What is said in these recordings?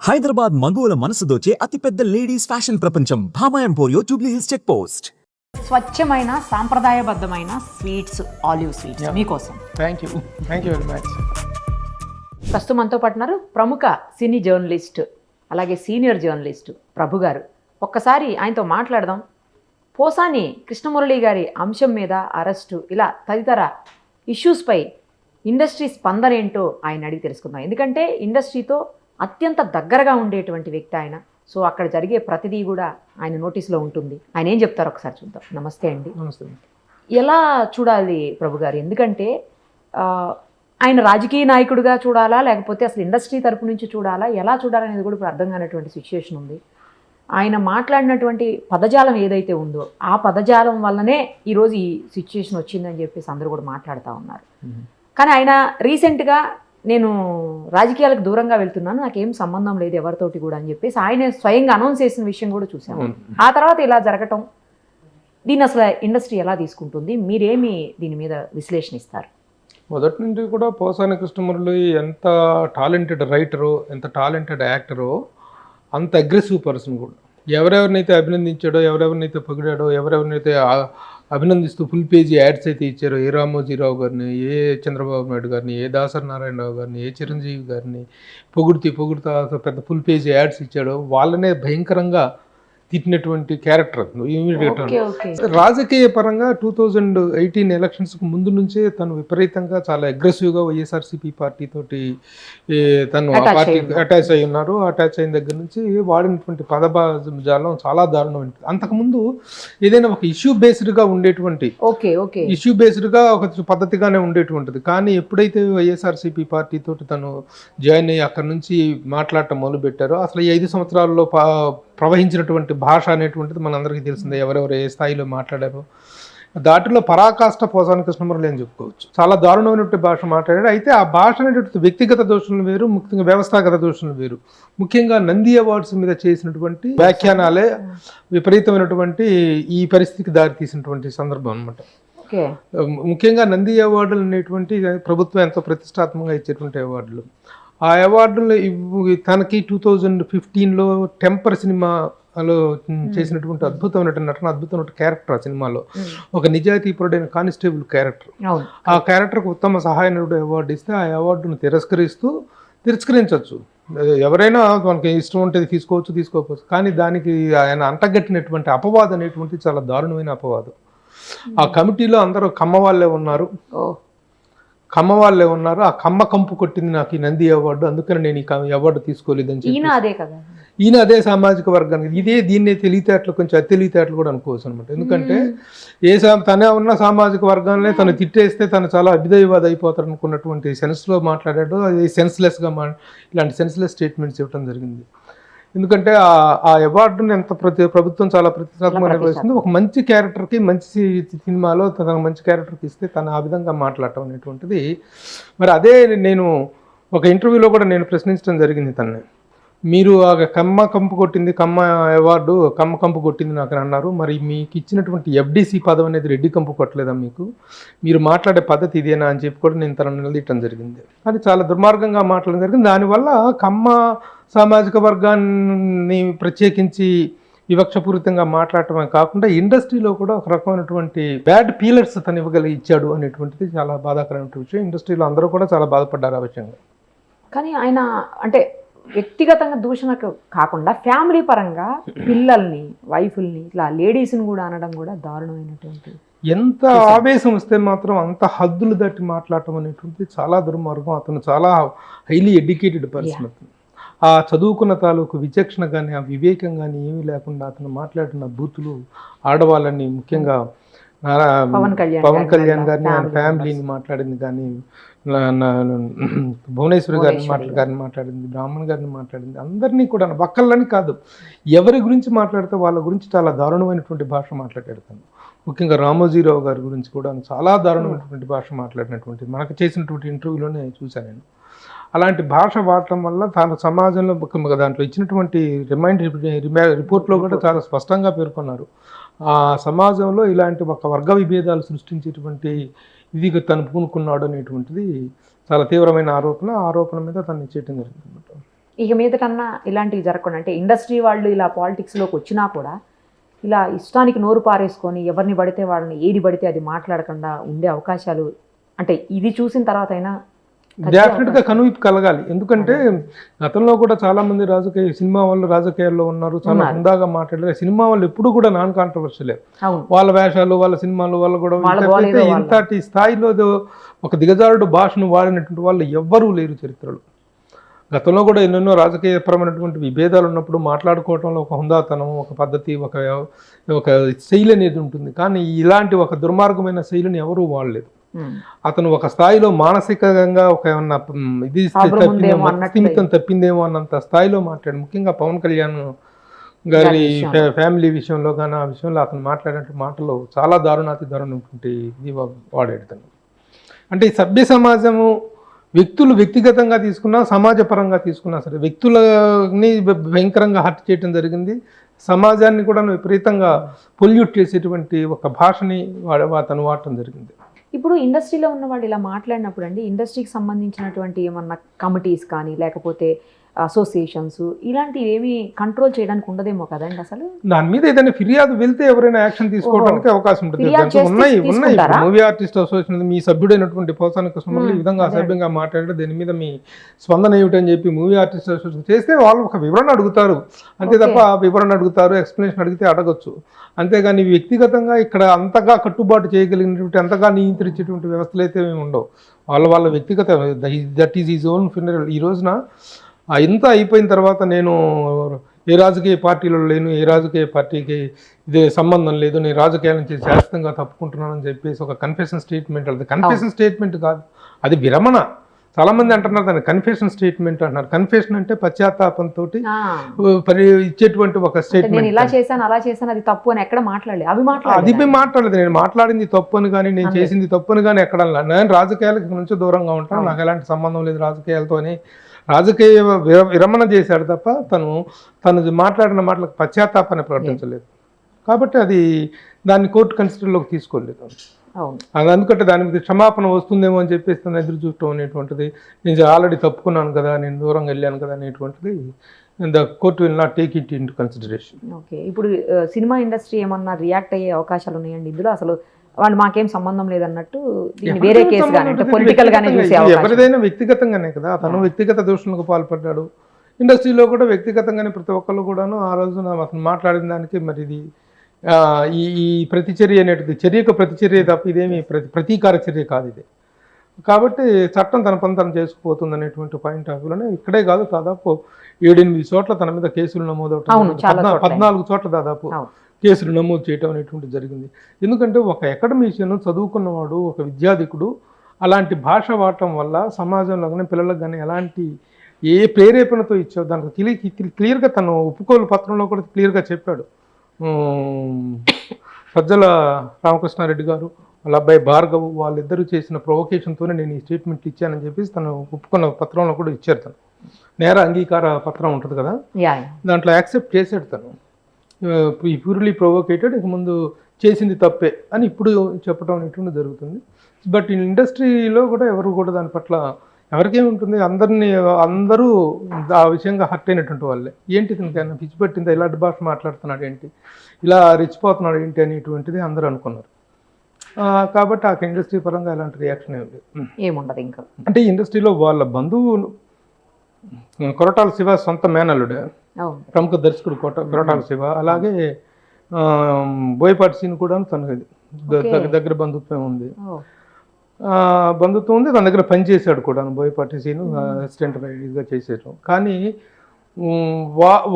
హైదరాబాద్ మగువల మనసు దోచే అతిపెద్ద లేడీస్ ఫ్యాషన్ ప్రపంచం Bhama emporio Jubilee Hills check post. స్వచ్ఛమైన సాంప్రదాయబద్ధమైన స్వీట్స్, ఆలివ్ స్వీట్స్ మీకోసం. Thank you very much. ప్రస్తుతం మనతో పాటున్నారు ప్రముఖ సినీ జర్నలిస్ట్, అలాగే సీనియర్ జర్నలిస్ట్ ప్రభు గారు. ఒక్కసారి ఆయనతో మాట్లాడదాం. పోసాని కృష్ణమురళి గారి అంశం మీద అరెస్టు, ఇలా తదితర ఇష్యూస్పై ఇండస్ట్రీ స్పందన ఏంటో ఆయన అడిగి తెలుసుకుందాం. ఎందుకంటే ఇండస్ట్రీతో అత్యంత దగ్గరగా ఉండేటువంటి వ్యక్తి ఆయన. సో అక్కడ జరిగే ప్రతిదీ కూడా ఆయన నోటీస్లో ఉంటుంది. ఆయన ఏం చెప్తారో ఒకసారి చూద్దాం. నమస్తే అండి. నమస్తే. ఎలా చూడాలి ప్రభు గారు? ఎందుకంటే ఆయన రాజకీయ నాయకుడిగా చూడాలా, లేకపోతే అసలు ఇండస్ట్రీ తరపు నుంచి చూడాలా, ఎలా చూడాలనేది కూడా ఇప్పుడు అర్థం కానటువంటి సిచ్యుయేషన్ ఉంది. ఆయన మాట్లాడినటువంటి పదజాలం ఏదైతే ఉందో ఆ పదజాలం వల్లనే ఈరోజు ఈ సిచ్యుయేషన్ వచ్చిందని చెప్పేసి అందరూ కూడా మాట్లాడుతూ ఉన్నారు. కానీ ఆయన రీసెంట్గా నేను రాజకీయాలకు దూరంగా వెళ్తున్నాను, నాకేం సంబంధం లేదు ఎవరితోటి కూడా అని చెప్పేసి ఆయన స్వయంగా అనౌన్స్ చేసిన విషయం కూడా చూసాము. ఆ తర్వాత ఇలా జరగటం, దీన్ని అసలు ఇండస్ట్రీ ఎలా తీసుకుంటుంది? మీరేమి దీని మీద విశ్లేషణ ఇస్తారు? మొదటి నుంచి కూడా పోసాని కృష్ణమురళి ఎంత టాలెంటెడ్ రైటరో, ఎంత టాలెంటెడ్ యాక్టరో, అంత అగ్రెసివ్ పర్సన్ కూడా. ఎవరెవరినైతే అభినందించాడో, ఎవరెవరినైతే పొగిడాడో, ఎవరెవరినైతే అభినందిస్తూ ఫుల్ పేజీ యాడ్స్ అయితే ఇచ్చారో, ఏ రామోజీరావు గారిని, ఏ చంద్రబాబు నాయుడు గారిని, ఏ దాసరి నారాయణరావు గారిని, ఏ చిరంజీవి గారిని పొగుడుతా పెద్ద ఫుల్ పేజీ యాడ్స్ ఇచ్చాడో వాళ్ళనే భయంకరంగా తిట్టినటువంటి క్యారెక్టర్. రాజకీయ పరంగా 2018 ఎలక్షన్స్కి ముందు నుంచే తను విపరీతంగా చాలా అగ్రెసివ్గా వైఎస్ఆర్సీపీ పార్టీ తోటి తను ఆ పార్టీ అటాచ్ అయి ఉన్నారు. అటాచ్ అయిన దగ్గర నుంచి వాడినటువంటి పదజాలం చాలా దారుణమైనది. అంతకుముందు ఏదైనా ఒక ఇష్యూ బేస్డ్గా ఉండేటువంటి ఇష్యూ బేస్డ్గా ఒక పద్ధతిగానే ఉండేటువంటిది. కానీ ఎప్పుడైతే వైఎస్ఆర్సీపీ పార్టీ తోటి తను జాయిన్ అయ్యి అక్కడ నుంచి మాట్లాడటం మొదలుపెట్టారో, అసలు ఈ 5 సంవత్సరాల్లో ప్రవహించినటువంటి భాష అనేటువంటిది మనందరికీ తెలిసిందే. ఎవరెవరు ఏ స్థాయిలో మాట్లాడారో దాటిలో పరాకాష్ట పోసాని కృష్ణమురళి అని చెప్పుకోవచ్చు. చాలా దారుణమైనటువంటి భాష మాట్లాడాడు. అయితే ఆ భాష అనేటువంటి వ్యక్తిగత దోషులు వేరు, ముఖ్యంగా వ్యవస్థాగత దోషులు వేరు. ముఖ్యంగా నంది అవార్డ్స్ మీద చేసినటువంటి వ్యాఖ్యానాలే విపరీతమైనటువంటి ఈ పరిస్థితికి దారి తీసినటువంటి సందర్భం అనమాట. ముఖ్యంగా నంది అవార్డులు అనేటువంటి ప్రభుత్వం ఎంతో ప్రతిష్టాత్మకంగా ఇచ్చేటువంటి అవార్డులు. ఆ అవార్డులు తనకి 2015లో టెంపర్ సినిమాలో చేసినటువంటి అద్భుతమైన నటన, అద్భుతమైన క్యారెక్టర్. ఆ సినిమాలో ఒక నిజాయితీపరుడైన కానిస్టేబుల్ క్యారెక్టర్. ఆ క్యారెక్టర్కు ఉత్తమ సహాయ నటుడు అవార్డు ఇస్తే ఆ అవార్డును తిరస్కరించవచ్చు. ఎవరైనా మనకి ఇష్టం ఉంటుంది తీసుకోవచ్చు. కానీ దానికి ఆయన అంటగట్టినటువంటి అపవాదం అనేటువంటి చాలా దారుణమైన అపవాదం. ఆ కమిటీలో అందరూ కమ్మ వాళ్ళే ఉన్నారు. ఆ కమ్మ కంపు కొట్టింది నాకు ఈ నంది అవార్డు, అందుకని నేను ఈ అవార్డు తీసుకోలేదని చెప్పి ఈయన అదే సామాజిక వర్గానికి దీన్నే తెలివితేటలు, కొంచెం అతెలివితేటలు కూడా అనుకోవచ్చు అనమాట. ఎందుకంటే తనే ఉన్న సామాజిక వర్గాన్ని తను తిట్టేస్తే తను చాలా అభ్యుదయవాది అయిపోతాడు అనుకున్నటువంటి సెన్స్లో మాట్లాడాడు. అది సెన్స్లెస్గా ఇలాంటి సెన్స్లెస్ స్టేట్మెంట్స్ ఇవ్వడం జరిగింది. ఎందుకంటే ఆ అవార్డుని ఎంత ప్రభుత్వం చాలా ప్రతిష్టాత్మకంగా నిర్వహిస్తుంది. ఒక మంచి క్యారెక్టర్కి, మంచి సినిమాలో తన మంచి క్యారెక్టర్కి ఇస్తే తను ఆ విధంగా మాట్లాడటం అనేటువంటిది. మరి అదే నేను ఒక ఇంటర్వ్యూలో కూడా నేను ప్రశ్నించడం జరిగింది తనని. మీరు ఆ కమ్మ కంపు కొట్టింది నాకు అన్నారు. మరి మీకు ఇచ్చినటువంటి ఎఫ్డీసీ పదవి అనేది రెడ్డి కంపు కొట్టలేదా మీకు? మీరు మాట్లాడే పద్ధతి ఇదేనా అని చెప్పి కూడా నేను తనను నిలదీయటం జరిగింది. అది చాలా దుర్మార్గంగా మాట్లాడడం జరిగింది. దానివల్ల కమ్మ సామాజిక వర్గాన్ని ప్రత్యేకించి వివక్షపూరితంగా మాట్లాడటమే కాకుండా ఇండస్ట్రీలో కూడా ఒక రకమైనటువంటి బ్యాడ్ పీలర్స్ తను ఇచ్చాడు అనేటువంటిది చాలా బాధాకరమైన విషయం. ఇండస్ట్రీలో అందరూ కూడా చాలా బాధపడ్డారు ఆ విషయంగా. కానీ ఆయన అంటే వ్యక్తిగతంగా దూషణకు కాకుండా ఫ్యామిలీ పరంగా పిల్లల్ని, వైఫుల్ని, ఇట్లా లేడీస్ని కూడా అనడం కూడా దారుణమైనటువంటి. ఎంత ఆవేశం వస్తే మాత్రం అంత హద్దులు దాటి మాట్లాడటం అనేటువంటిది చాలా దుర్మార్గం. అతను చాలా హైలీ ఎడ్యుకేటెడ్ పర్సన్. ఆ చదువుకున్న తాలూకు విచక్షణ కానీ, ఆ వివేకం కానీ ఏమీ లేకుండా అతను మాట్లాడిన బూతులు ఆడవాళ్ళని, ముఖ్యంగా పవన్ కళ్యాణ్ గారిని, ఆయన ఫ్యామిలీని మాట్లాడింది కానీ, భువనేశ్వరి గారిని మాట్లాడింది, బ్రాహ్మణ్ గారిని మాట్లాడింది, అందరినీ కూడా ఒక్కళ్ళని కాదు, ఎవరి గురించి మాట్లాడితే వాళ్ళ గురించి చాలా దారుణమైనటువంటి భాష మాట్లాడాడు. ముఖ్యంగా రామోజీరావు గారి గురించి కూడా చాలా దారుణమైనటువంటి భాష మాట్లాడినటువంటి మనకు చేసినటువంటి ఇంటర్వ్యూలోనే చూశాను నేను. అలాంటి భాష వాడటం వల్ల తాను సమాజంలో దాంట్లో ఇచ్చినటువంటి రిపోర్ట్లో కూడా చాలా స్పష్టంగా పేర్కొన్నారు. ఆ సమాజంలో ఇలాంటి ఒక వర్గ విభేదాలు సృష్టించేటువంటి ఇది తను పూనుకున్నాడు అనేటువంటిది చాలా తీవ్రమైన ఆరోపణ మీద తను చేయటం జరిగింది. ఇక మీదటన్నా ఇలాంటివి జరగకుండా, అంటే ఇండస్ట్రీ వాళ్ళు ఇలా పాలిటిక్స్లోకి వచ్చినా కూడా ఇలా ఇష్టానికి నోరు పారేసుకొని ఎవరిని పడితే వాళ్ళని ఏది పడితే అది మాట్లాడకుండా ఉండే అవకాశాలు, అంటే ఇది చూసిన తర్వాత అయినా డెఫినెట్గా కనువిప్పు కలగాలి. ఎందుకంటే గతంలో కూడా చాలా మంది సినిమా వాళ్ళు రాజకీయాల్లో ఉన్నారు, చాలా హుందాగా మాట్లాడారు. సినిమా వాళ్ళు ఎప్పుడు కూడా నాన్ కాంట్రవర్షియలే. వాళ్ళ వేషాలు, వాళ్ళ సినిమాలు, వాళ్ళ కూడా ఇంతటి స్థాయిలో ఒక దిగజారుడు భాషను వాడినటువంటి వాళ్ళు ఎవ్వరూ లేరు చరిత్రలో. గతంలో కూడా ఎన్నెన్నో రాజకీయపరమైనటువంటి విభేదాలు ఉన్నప్పుడు మాట్లాడుకోవటంలో ఒక హుందాతనం, ఒక పద్ధతి, ఒక శైలి అనేది ఉంటుంది. కానీ ఇలాంటి ఒక దుర్మార్గమైన శైలిని ఎవరూ వాడలేదు. అతను ఒక స్థాయిలో మానసికంగా ఒక ఏమన్నా ఇది స్థిమితం తప్పిందేమో అన్నంత స్థాయిలో మాట్లాడు. ముఖ్యంగా పవన్ కళ్యాణ్ గారి ఫ్యామిలీ విషయంలో కానీ ఆ విషయంలో అతను మాట్లాడే మాటలు చాలా దారుణాతి దారుణమైనటువంటి ఇది వాడాడు తను. అంటే ఈ సభ్య సమాజము వ్యక్తులు వ్యక్తిగతంగా తీసుకున్నా, సమాజపరంగా తీసుకున్నా సరే వ్యక్తులని భయంకరంగా హర్ట్ చేయడం జరిగింది. సమాజాన్ని కూడా విపరీతంగా పొల్యూట్ చేసేటువంటి ఒక భాషని అతను వాడటం జరిగింది. ఇప్పుడు ఇండస్ట్రీలో ఉన్న వాళ్ళు ఇలా మాట్లాడినప్పుడు అండి, ఇండస్ట్రీకి సంబంధించినటువంటి ఏమన్నా కమిటీస్ కానీ లేకపోతే అసోసియేషన్స్ ఇలాంటివి ఏమి కంట్రోల్ చేయడానికి ఉండదేమో కదండి అసలు? దాని మీద ఏదైనా ఫిర్యాదు వెళ్తే ఎవరైనా యాక్షన్ తీసుకోవడానికి అవకాశం ఉంటుంది. ఉన్నాయి మూవీ ఆర్టిస్ట్ అసోసియేషన్ మీ సభ్యుడైనటువంటి పోసాని కృష్ణమురళి ఈ విధంగా అసభ్యంగా మాట్లాడారు, దీని మీద మీ స్పందన ఏమిటని చెప్పి మూవీ ఆర్టిస్ట్ అసోసియేషన్ చేస్తే వాళ్ళు ఒక వివరణ అడుగుతారు అంతే తప్ప వివరణ అడుగుతారు, ఎక్స్ప్లెనేషన్ అడిగితే అడగచ్చు. అంతేగాని వ్యక్తిగతంగా ఇక్కడ అంతగా కట్టుబాటు చేయగలిగినటువంటి అంతగా నియంత్రించేటువంటి వ్యవస్థలు అయితే ఏమి ఉండవు. వాళ్ళ వ్యక్తిగత that is is own funeral. ఈ రోజున ఇంత అయిపోయిన తర్వాత నేను ఏ రాజకీయ పార్టీలో లేను, ఏ రాజకీయ పార్టీకి ఇదే సంబంధం లేదు, నేను రాజకీయాల నుంచి శాశ్వతంగా తప్పుకుంటున్నానని చెప్పేసి ఒక కన్ఫెషన్ స్టేట్మెంట్. అది కన్ఫెషన్ స్టేట్మెంట్ కాదు, అది విరమణ. చాలా మంది అంటున్నారు దాన్ని కన్ఫెషన్ స్టేట్మెంట్ అంటున్నారు. కన్ఫెషన్ అంటే పశ్చాత్తాపంతో ఇచ్చేటువంటి ఒక స్టేట్మెంట్. ఇలా చేశాను అలా చేశాను అది తప్పు అని ఎక్కడ మాట్లాడలేదు. అది మాట్లాడలేదు. నేను మాట్లాడింది తప్పు అని కానీ నేను చేసింది తప్పు అని కానీ ఎక్కడ నేను రాజకీయాలకు నుంచి దూరంగా ఉంటాను, నాకు ఎలాంటి సంబంధం లేదు రాజకీయాలతో అని రాజకీయ విరమణ చేశాడు తప్ప తను మాట్లాడిన మాటలకు పశ్చాత్తాపాన్ని ప్రకటించలేదు. కాబట్టి దాన్ని కోర్టు కన్సిడర్లోకి తీసుకోలేదు. అది ఎందుకంటే దాని మీద క్షమాపణ వస్తుందేమో అని చెప్పేసి తను ఎదురు చూడటం అనేటువంటిది, నేను ఆల్రెడీ తప్పుకున్నాను కదా, నేను దూరంగా వెళ్ళాను కదా అనేటువంటిది the court will not take it in to consideration. Okay, ఇప్పుడు సినిమా ఇండస్ట్రీ ఏమన్నా రియాక్ట్ అయ్యే అవకాశాలు ఉన్నాయండి ఇందులో? అసలు వాళ్ళు మాకేం సంబంధం లేదన్నట్టు వేరే కేసు కానీ పొలిటికల్ గానే చూసే అవకాశం? ఎవరిదైనా వ్యక్తిగతంగానే కదా, తను వ్యక్తిగత దూషణకు పాల్పడ్డాడు. ఇండస్ట్రీలో కూడా వ్యక్తిగతంగానే ప్రతి ఒక్కళ్ళు కూడాను ఆ రోజున అతను మాట్లాడిన దానికి మరి ఇది ఈ ప్రతిచర్య అనేటిది చర్యకు ప్రతిచర్య తప్ప ఇదేమి ప్రతీకార చర్య కాదు ఇది. కాబట్టి చట్టం తన పని తను చేసుకుపోతుంది అనేటువంటి పాయింట్ ఆఫ్ వ్యూలోనే ఇక్కడే కాదు దాదాపు 7-8 చోట్ల తన మీద కేసులు నమోదవటం, 14 చోట్ల దాదాపు కేసులు నమోదు చేయటం అనేటువంటి జరిగింది. ఎందుకంటే ఒక అకాడమీషియన్ చదువుకున్నవాడు, ఒక విద్యాధికుడు అలాంటి భాష వాడటం వల్ల సమాజంలో కానీ పిల్లలకు కానీ ఎలాంటి ఏ ప్రేరేపణతో ఇచ్చావు దానికి క్లియర్గా తను ఒప్పుకోలు పత్రంలో కూడా క్లియర్గా చెప్పాడు. సజ్జల రామకృష్ణారెడ్డి గారు వాళ్ళ అబ్బాయి భార్గవ్ వాళ్ళిద్దరూ చేసిన ప్రొవొకేషన్తోనే నేను ఈ స్టేట్మెంట్ ఇచ్చానని చెప్పేసి తను ఒప్పుకున్న పత్రంలో కూడా ఇచ్చారు. తను నేర అంగీకార పత్రం ఉంటుంది కదా, దాంట్లో యాక్సెప్ట్ చేశాడు. తను ఈ ప్యూర్లీ ప్రొవోకేటెడ్, ఇక ముందు చేసింది తప్పే అని ఇప్పుడు చెప్పడం అనేటువంటి జరుగుతుంది. బట్ ఈ ఇండస్ట్రీలో కూడా ఎవరు కూడా దాని పట్ల ఎవరికేముంటుంది, అందరూ ఆ విషయంగా హర్ట్ అయినటువంటి వాళ్ళే. ఏంటి తనకైనా పిచ్చి పట్టిందా, ఇలాంటి భాష మాట్లాడుతున్నాడు ఏంటి, ఇలా రెచ్చిపోతున్నాడు ఏంటి అనేటువంటిది అందరూ అనుకున్నారు. కాబట్టి ఆ ఇండస్ట్రీ పరంగా ఎలాంటి రియాక్షన్ ఏముండదు. ఇంకా అంటే ఇండస్ట్రీలో వాళ్ళ బంధువు కొరటాల శివ సొంత మేనల్లుడు, ప్రముఖ దర్శకుడు కొరటాల శివ, అలాగే బోయపాటి సీన్ కూడా తనకు దగ్గర బంధుత్వం ఉంది. తన దగ్గర పనిచేశాడు కూడా బోయపాటి సీను, అసిస్టెంట్ రైటర్గా చేసేయడం. కానీ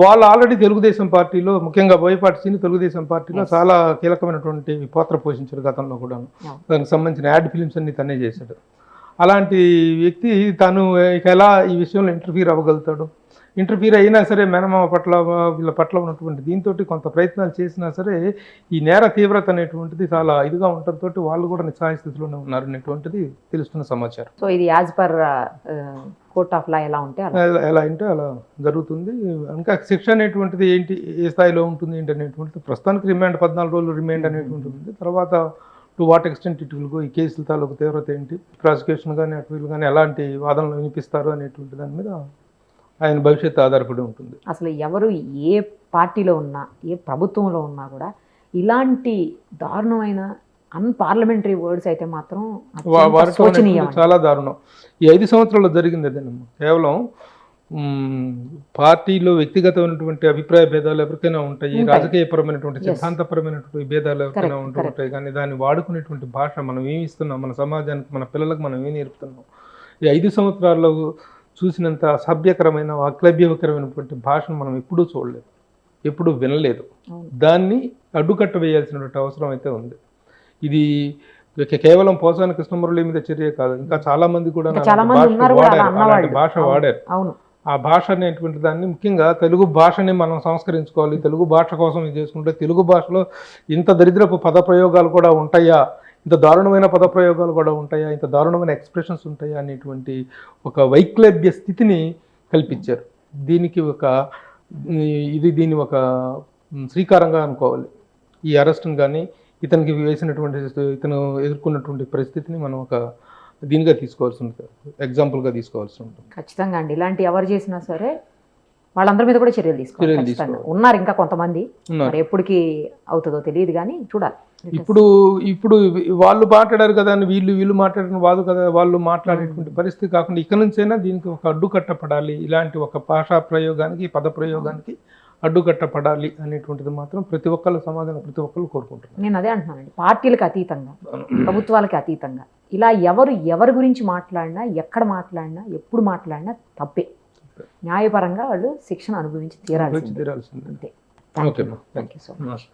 వాళ్ళు ఆల్రెడీ తెలుగుదేశం పార్టీలో, ముఖ్యంగా బోయపాటి సీను తెలుగుదేశం పార్టీలో చాలా కీలకమైనటువంటి పాత్ర పోషించాడు గతంలో కూడా. దానికి సంబంధించిన యాడ్ ఫిలిమ్స్ అన్ని తనే చేశాడు. అలాంటి వ్యక్తి తను ఎలా ఈ విషయంలో ఇంటర్ఫీర్ అవ్వగలుగుతాడు? ఇంటర్ఫీర్ అయినా సరే మేనమామ పట్ల వీళ్ళ పట్ల ఉన్నటువంటి దీంతో కొంత ప్రయత్నాలు చేసినా సరే ఈ నేర తీవ్రత అనేటువంటిది చాలా ఇదిగా ఉండటంతో వాళ్ళు కూడా నిస్సహాయ స్థితిలోనే ఉన్నారు అనేటువంటిది తెలుస్తున్న సమాచారం. సో ఇది as per court of law ఎలా ఉంటే ఎలా అంటే అలా జరుగుతుంది. ఇంకా శిక్ష అనేటువంటిది ఏంటి, ఏ స్థాయిలో ఉంటుంది ఏంటి అనేటువంటిది ప్రస్తుతానికి రిమాండ్ 14 రోజులు రిమాండ్ అనేటువంటిది ఉంది. తర్వాత to what extent it will go, ఈ కేసుల తాలూకు తీవ్రత ఏంటి, ప్రాసిక్యూషన్ కానీ అటు వీళ్ళు కానీ ఎలాంటి వాదనలు వినిపిస్తారు అనేటువంటి దాని మీద ఆయన భవిష్యత్తు ఆధారపడి ఉంటుంది. అసలు ఎవరు ఏ పార్టీలో ఉన్నా ఏ ప్రభుత్వంలో ఉన్నా కూడా ఇలాంటి దారుణమైన అన్పార్లమెంటరీ వర్డ్స్ అయితే మాత్రం అత్యంత వాడటం శోచనీయం. అనేటువంటి చాలా దారుణం. ఈ 5 సంవత్సరాల్లో జరిగింది అదేనమ్మా. కేవలం పార్టీలో వ్యక్తిగతమైనటువంటి అభిప్రాయ భేదాలు ఎవరికైనా ఉంటాయి, రాజకీయపరమైనటువంటి సిద్ధాంతపరమైనటువంటి భేదాలు ఎవరికైనా ఉంటూ ఉంటాయి, కానీ దాన్ని వాడుకునేటువంటి భాష మనం ఏమి ఇస్తున్నాం, మన సమాజానికి మన పిల్లలకు మనం ఏం నేర్పుతున్నాం. ఈ 5 సంవత్సరాల్లో చూసినంత అసభ్యకరమైన అక్లభ్యకరమైనటువంటి భాషను మనం ఎప్పుడూ చూడలేదు, ఎప్పుడూ వినలేదు. దాన్ని అడ్డుకట్ట వేయాల్సినటువంటి అవసరం అయితే ఉంది. ఇది కేవలం పోసాని కృష్ణమురళి మీద చర్య కాదు, ఇంకా చాలా మంది కూడా అలాంటి భాష వాడారు. ఆ భాష అనేటువంటి దాన్ని ముఖ్యంగా తెలుగు భాషని మనం సంస్కరించుకోవాలి, తెలుగు భాష కోసం ఇది చేసుకుంటే తెలుగు భాషలో ఇంత దరిద్రపు పదప్రయోగాలు కూడా ఉంటాయా, ఇంత దారుణమైన పదప్రయోగాలు కూడా ఉంటాయా, ఇంత దారుణమైన ఎక్స్ప్రెషన్స్ ఉంటాయా అనేటువంటి ఒక వైక్లభ్య స్థితిని కల్పించారు. దీనికి దీన్ని ఒక శ్రీకారంగా అనుకోవాలి. ఈ అరెస్ట్ని కానీ ఇతనికి వేసినటువంటి ఇతను ఎదుర్కొన్నటువంటి పరిస్థితిని మనం ఒక దీనిగా తీసుకోవాల్సి ఉంటుంది, ఎగ్జాంపుల్గా తీసుకోవాల్సి ఉంటుంది. ఖచ్చితంగా అండి. ఇలాంటి ఎవరు చేసినా సరే వాళ్ళందరి మీద కూడా చర్యలు తీసుకోవాలి. ఉన్నారు ఇంకా కొంతమంది, మరి ఎప్పటికి అవుతుందో తెలియదు కానీ చూడాలి. ఇప్పుడు వాళ్ళు మాట్లాడారు కదా అని వీళ్ళు మాట్లాడిన వాదు కదా, వాళ్ళు మాట్లాడేటువంటి పరిస్థితి కాకుండా ఇక నుంచైనా దీనికి ఒక అడ్డుకట్టపడాలి, ఇలాంటి ఒక భాషా ప్రయోగానికి పద ప్రయోగానికి అడ్డుకట్టపడాలి అనేటువంటిది మాత్రం ప్రతి ఒక్కళ్ళ సమాధానం ప్రతి ఒక్కళ్ళు కోరుకుంటున్నారు. నేను అదే అంటున్నానండి, పార్టీలకు అతీతంగా ప్రభుత్వాలకి అతీతంగా ఇలా ఎవరి గురించి మాట్లాడినా, ఎక్కడ మాట్లాడినా, ఎప్పుడు మాట్లాడినా తప్పే. న్యాయపరంగా వాళ్ళు శిక్షణ అనుభవించి తీరాల్సిందే. అంతే. Okay, thank you so much.